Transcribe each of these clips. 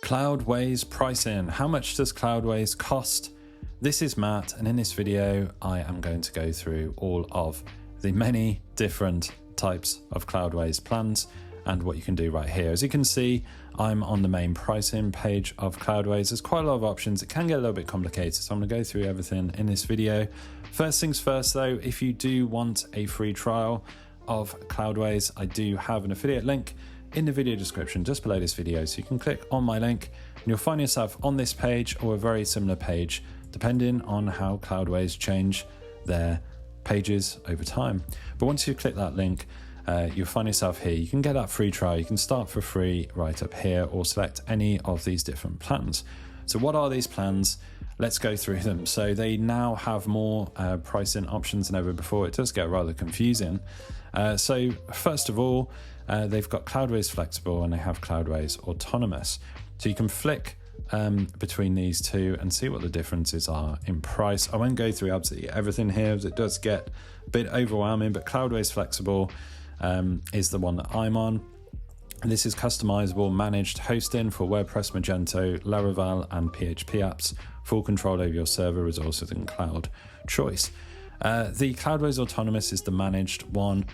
Cloudways pricing. How much does Cloudways cost? This is Matt, and in this video I am going to go through all of the many different types of Cloudways plans and what you can do right here. As you can see, I'm on the main pricing page of Cloudways. There's quite a lot of options. It can get a little bit complicated, so I'm going to go through everything in this video. First things first though, if you do want a free trial of Cloudways, I do have an affiliate link in the video description just below this video, so you can click on my link and you'll find yourself on this page or a very similar page depending on how Cloudways change their pages over time. But once you click that link, you'll find yourself here. You can get that free trial. You can start for free right up here or select any of these different plans. So what are these plans? Let's go through them. So they now have more pricing options than ever before. It does get rather confusing. So first of all, they've got Cloudways Flexible and they have Cloudways Autonomous. So you can flick between these two and see what the differences are in price. I won't go through absolutely everything here as it does get a bit overwhelming, but Cloudways Flexible is the one that I'm on. And this is customizable managed hosting for WordPress, Magento, Laravel and PHP apps, full control over your server resources and cloud choice. The Cloudways Autonomous is the managed one,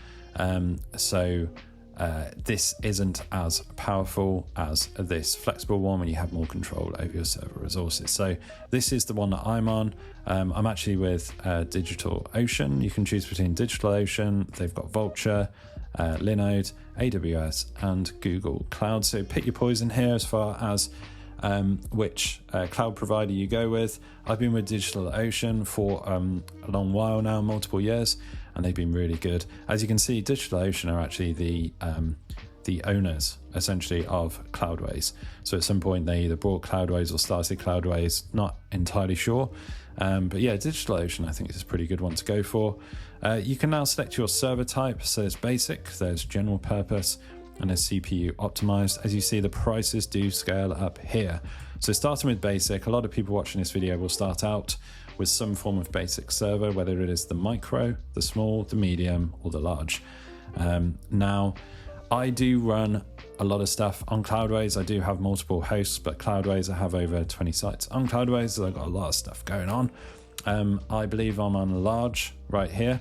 this isn't as powerful as this flexible one when you have more control over your server resources. So this is the one that I'm on. I'm actually with DigitalOcean. You can choose between DigitalOcean, they've got Vultr, Linode, AWS and Google Cloud. So pick your poison here as far as which cloud provider you go with. I've been with DigitalOcean for a long while now, multiple years, and they've been really good. As you can see, DigitalOcean are actually the owners essentially of Cloudways. So at some point they either bought Cloudways or started Cloudways, not entirely sure. But yeah, DigitalOcean I think is a pretty good one to go for. You can now select your server type. So there's basic, there's general purpose, and there's CPU optimized. As you see, the prices do scale up here. So starting with basic, a lot of people watching this video will start out with some form of basic server, whether it is the micro, the small, the medium, or the large. Now, I do run a lot of stuff on Cloudways. I do have multiple hosts, but Cloudways, I have over 20 sites on Cloudways, so I've got a lot of stuff going on. I believe I'm on large right here.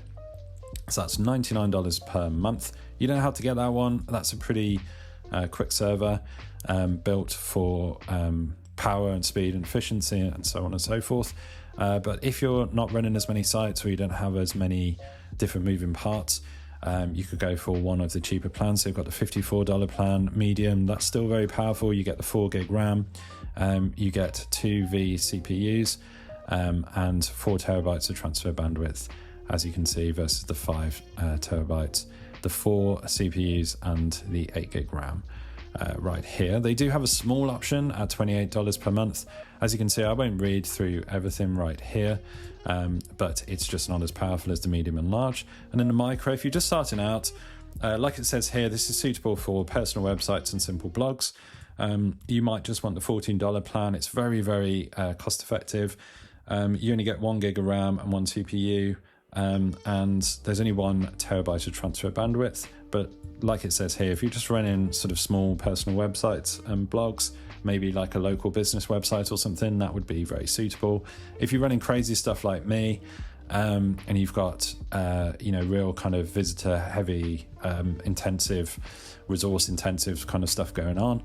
So that's $99 per month. You know how to get that one. That's a pretty quick server built for power and speed and efficiency and so on and so forth. But if you're not running as many sites or you don't have as many different moving parts, you could go for one of the cheaper plans. So you've got the $54 plan, medium. That's still very powerful. You get the 4 gig RAM. You get 2 vCPUs and 4 terabytes of transfer bandwidth, as you can see, versus the 5 terabytes, the 4 CPUs and the 8 gig RAM right here. They do have a small option at $28 per month. As you can see, I won't read through everything right here, but it's just not as powerful as the medium and large. And then the micro, if you're just starting out, like it says here, this is suitable for personal websites and simple blogs. You might just want the $14 plan. It's very, very cost effective. You only get 1 gig of RAM and 1 CPU. And there's only 1 terabyte of transfer bandwidth, but like it says here, if you're just running sort of small personal websites and blogs, maybe like a local business website or something, that would be very suitable. If you're running crazy stuff like me, and you've got real kind of visitor heavy, intensive, resource intensive kind of stuff going on,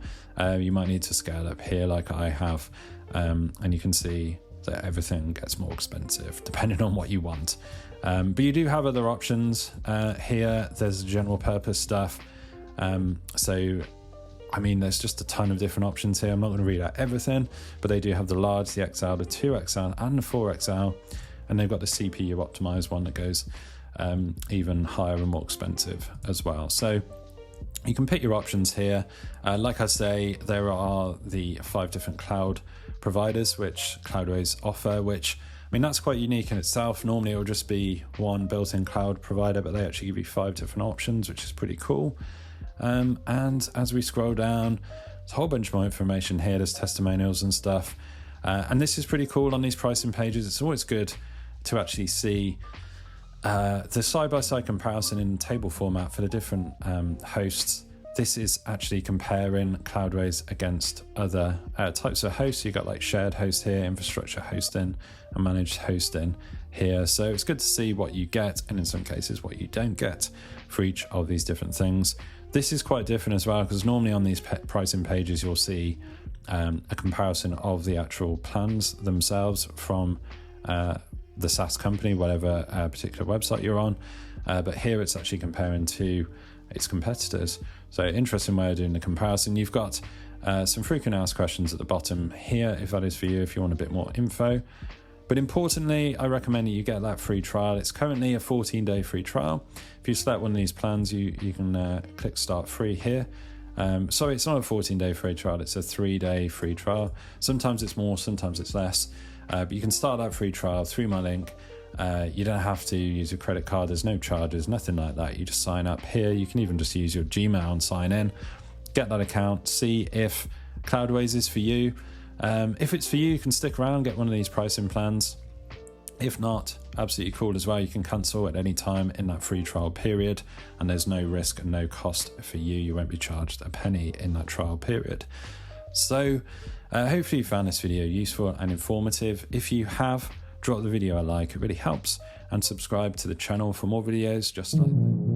you might need to scale up here like I have, and you can see that everything gets more expensive depending on what you want. But you do have other options here. There's general purpose stuff. So, I mean, there's just a ton of different options here. I'm not going to read out everything, but they do have the large, the XL, the 2XL and the 4XL. And they've got the CPU optimized one that goes even higher and more expensive as well. So you can pick your options here. Like I say, there are the 5 different cloud providers which Cloudways offer, which, I mean, that's quite unique in itself. Normally it will just be one built-in cloud provider, but they actually give you 5 different options, which is pretty cool. And as we scroll down, there's a whole bunch more information here. There's testimonials and stuff. And this is pretty cool on these pricing pages. It's always good to actually see the side-by-side comparison in table format for the different hosts this is actually comparing Cloudways against other types of hosts. You've got like shared host here, infrastructure hosting, and managed hosting here. So it's good to see what you get, and in some cases what you don't get for each of these different things. This is quite different as well, because normally on these pricing pages you'll see a comparison of the actual plans themselves from the SaaS company, whatever particular website you're on. But here it's actually comparing to its competitors. So interesting way of doing the comparison. You've got some frequent asked questions at the bottom here, if that is for you, if you want a bit more info. But importantly, I recommend that you get that free trial. It's currently a 14-day free trial. If you select one of these plans, you can click start free here. Sorry, it's not a 14-day free trial, it's a 3-day free trial. Sometimes it's more, sometimes it's less. But you can start that free trial through my link. You don't have to use your credit card. There's no charges, nothing like that. You just sign up here. You can even just use your Gmail and sign in. Get that account, see if Cloudways is for you. If it's for you, you can stick around, get one of these pricing plans. If not, absolutely cool as well. You can cancel at any time in that free trial period, and there's no risk and no cost for you. You won't be charged a penny in that trial period. So hopefully you found this video useful and informative. If you have, drop the video a like, it really helps, and subscribe to the channel for more videos just like this.